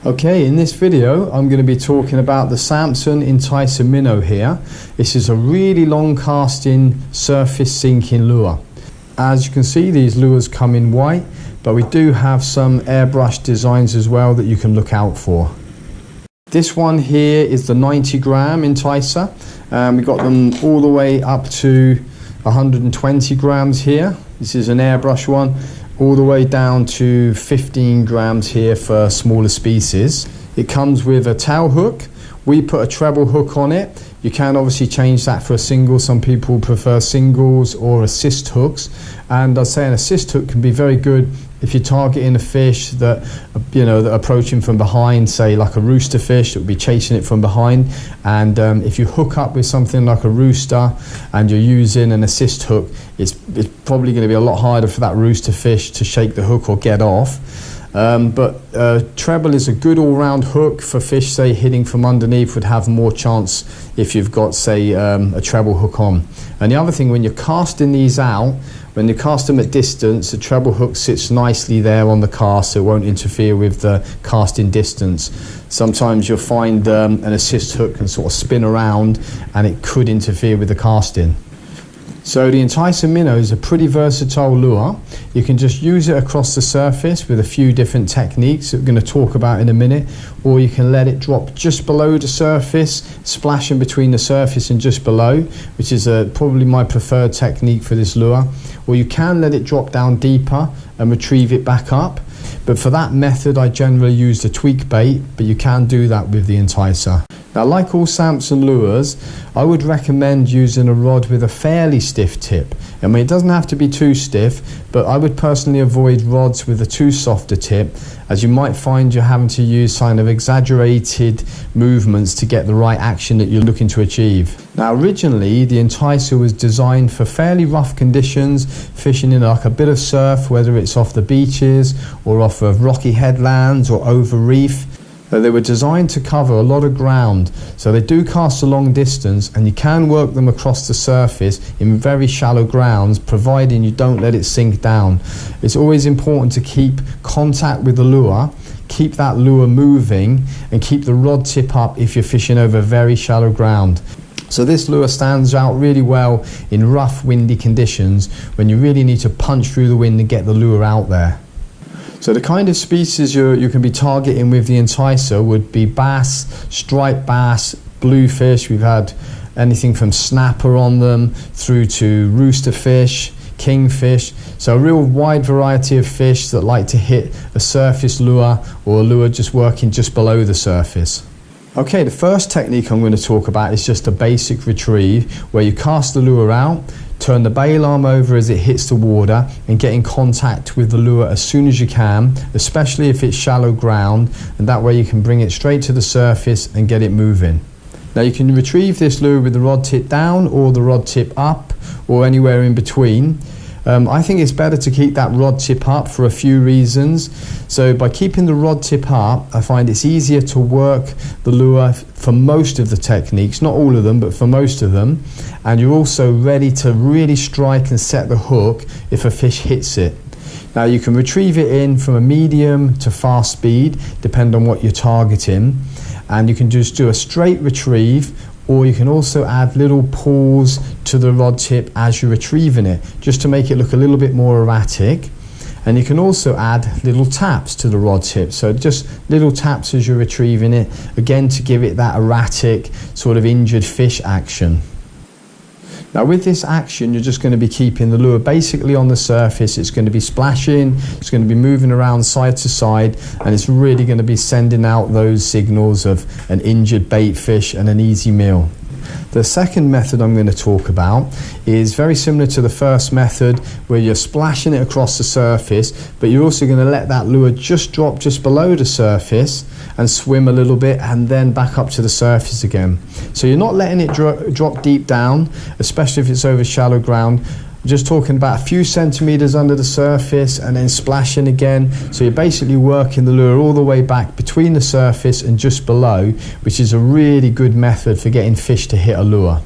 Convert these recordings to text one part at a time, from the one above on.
Okay, in this video I'm going to be talking about the Samson Enticer Minnow here. This is a really long casting surface sinking lure. As you can see, these lures come in white, but we do have some airbrush designs as well that you can look out for. This one here is the 90-gram Enticer. We got them all the way up to 120 grams here. This is an airbrush one, all the way down to 15 grams here for smaller species. It comes with a tail hook. We put a treble hook on it. You can obviously change that for a single. Some people prefer singles or assist hooks, and I'd say an assist hook can be very good if you're targeting a fish that that are approaching from behind, say like a rooster fish that would be chasing it from behind. And if you hook up with something like a rooster and you're using an assist hook, it's probably going to be a lot harder for that rooster fish to shake the hook or get off. But treble is a good all-round hook for fish, say hitting from underneath would have more chance if you've got, say, a treble hook on. And the other thing, when you're casting these out, when you cast them at distance, the treble hook sits nicely there on the cast, so it won't interfere with the casting distance. Sometimes you'll find an assist hook can sort of spin around and it could interfere with the casting. So the Enticer Minnow is a pretty versatile lure. You can just use it across the surface with a few different techniques that we're going to talk about in a minute, or you can let it drop just below the surface, splashing between the surface and just below, which is probably my preferred technique for this lure. Or you can let it drop down deeper and retrieve it back up. But for that method, I generally use the tweak bait, but you can do that with the Enticer. Now, like all Samson lures, I would recommend using a rod with a fairly stiff tip. I mean, it doesn't have to be too stiff, but I would personally avoid rods with a too softer tip, as you might find you're having to use kind of exaggerated movements to get the right action that you're looking to achieve. Now, originally, the Enticer was designed for fairly rough conditions, fishing in like a bit of surf, whether it's off the beaches or off of rocky headlands or over reef. They were designed to cover a lot of ground, so they do cast a long distance, and you can work them across the surface in very shallow grounds, providing you don't let it sink down. It's always important to keep contact with the lure, keep that lure moving, and keep the rod tip up if you're fishing over very shallow ground. So this lure stands out really well in rough, windy conditions when you really need to punch through the wind and get the lure out there. So the kind of species you can be targeting with the Enticer would be bass, striped bass, bluefish. We've had anything from snapper on them through to rooster fish, kingfish. So a real wide variety of fish that like to hit a surface lure or a lure just working just below the surface. Okay, the first technique I'm going to talk about is just a basic retrieve, where you cast the lure out, turn the bail arm over as it hits the water, and get in contact with the lure as soon as you can, especially if it's shallow ground, and that way you can bring it straight to the surface and get it moving. Now, you can retrieve this lure with the rod tip down or the rod tip up or anywhere in between. I think it's better to keep that rod tip up for a few reasons. So by keeping the rod tip up, I find it's easier to work the lure for most of the techniques, not all of them, but for most of them. And you're also ready to really strike and set the hook if a fish hits it. Now, you can retrieve it in from a medium to fast speed, depending on what you're targeting. And you can just do a straight retrieve, or you can also add little pulls to the rod tip as you're retrieving it, just to make it look a little bit more erratic. And you can also add little taps to the rod tip, so just little taps as you're retrieving it, again to give it that erratic sort of injured fish action. Now, with this action, you're just going to be keeping the lure basically on the surface. It's going to be splashing, it's going to be moving around side to side, and it's really going to be sending out those signals of an injured bait fish and an easy meal. The second method I'm going to talk about is very similar to the first method, where you're splashing it across the surface, but you're also going to let that lure just drop just below the surface and swim a little bit and then back up to the surface again. So you're not letting it drop deep down, especially if it's over shallow ground. Just talking about a few centimeters under the surface and then splashing again. So you're basically working the lure all the way back between the surface and just below, which is a really good method for getting fish to hit a lure.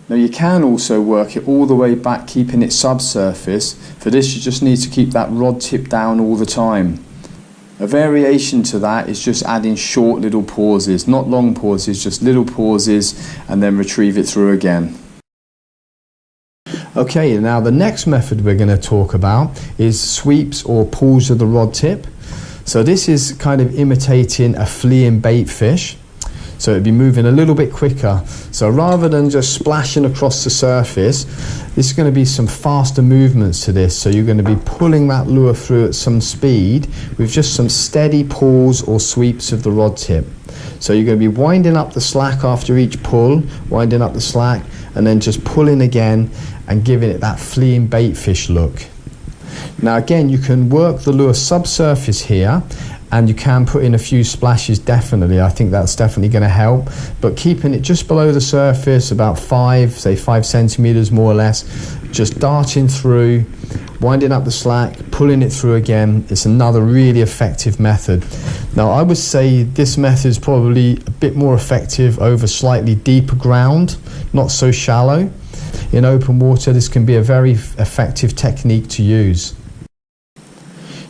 Now you can also work it all the way back, keeping it subsurface. For this you just need to keep that rod tip down all the time. A variation to that is just adding short little pauses, not long pauses, just little pauses, and then retrieve it through again. Okay, now the next method we're going to talk about is sweeps or pulls of the rod tip. So this is kind of imitating a fleeing bait fish. So it'd be moving a little bit quicker. So rather than just splashing across the surface, this is going to be some faster movements to this. So you're going to be pulling that lure through at some speed with just some steady pulls or sweeps of the rod tip. So you're going to be winding up the slack after each pull, winding up the slack, and then just pulling again and giving it that fleeing bait fish look. Now again, you can work the lure subsurface here, and you can put in a few splashes, definitely. I think that's definitely going to help. But keeping it just below the surface, about 5 centimeters more or less, just darting through, winding up the slack, pulling it through again. It's another really effective method. Now I would say this method is probably a bit more effective over slightly deeper ground, not so shallow. In open water, this can be a very effective technique to use.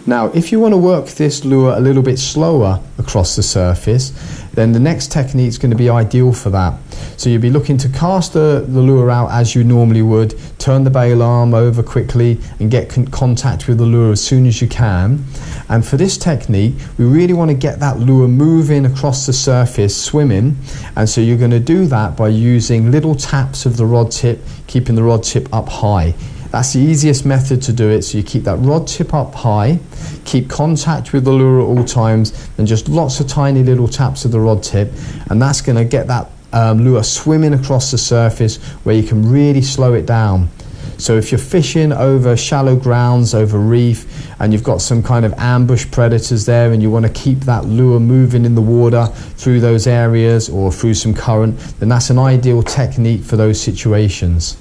Now, if you want to work this lure a little bit slower across the surface, then the next technique is going to be ideal for that. So you'll be looking to cast the lure out as you normally would, turn the bail arm over quickly and get contact with the lure as soon as you can. And for this technique, we really want to get that lure moving across the surface, swimming. And so you're going to do that by using little taps of the rod tip, keeping the rod tip up high. That's the easiest method to do it. So you keep that rod tip up high, keep contact with the lure at all times, and just lots of tiny little taps of the rod tip, and that's going to get that lure swimming across the surface where you can really slow it down. So if you're fishing over shallow grounds, over reef, and you've got some kind of ambush predators there and you want to keep that lure moving in the water through those areas or through some current, then that's an ideal technique for those situations.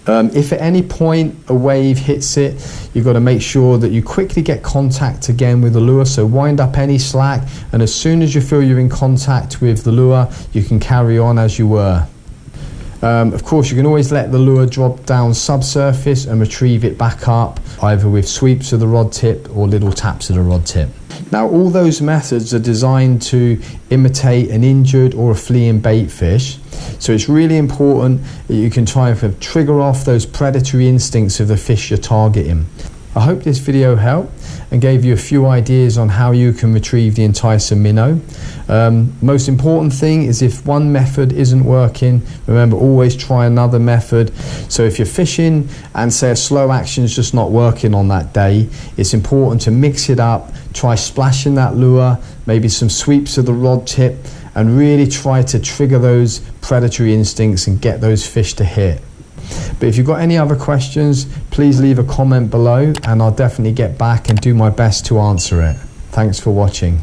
If at any point a wave hits it, you've got to make sure that you quickly get contact again with the lure. So wind up any slack, and as soon as you feel you're in contact with the lure, you can carry on as you were. Of course, you can always let the lure drop down subsurface and retrieve it back up, either with sweeps of the rod tip or little taps of the rod tip. Now, all those methods are designed to imitate an injured or a fleeing bait fish. So it's really important that you can try and trigger off those predatory instincts of the fish you're targeting. I hope this video helped and gave you a few ideas on how you can retrieve the Enticer minnow. Most important thing is, if one method isn't working, remember, always try another method. So if you're fishing and say a slow action is just not working on that day, it's important to mix it up, try splashing that lure, maybe some sweeps of the rod tip, and really try to trigger those predatory instincts and get those fish to hit. But if you've got any other questions, please leave a comment below and I'll definitely get back and do my best to answer it. Thanks for watching.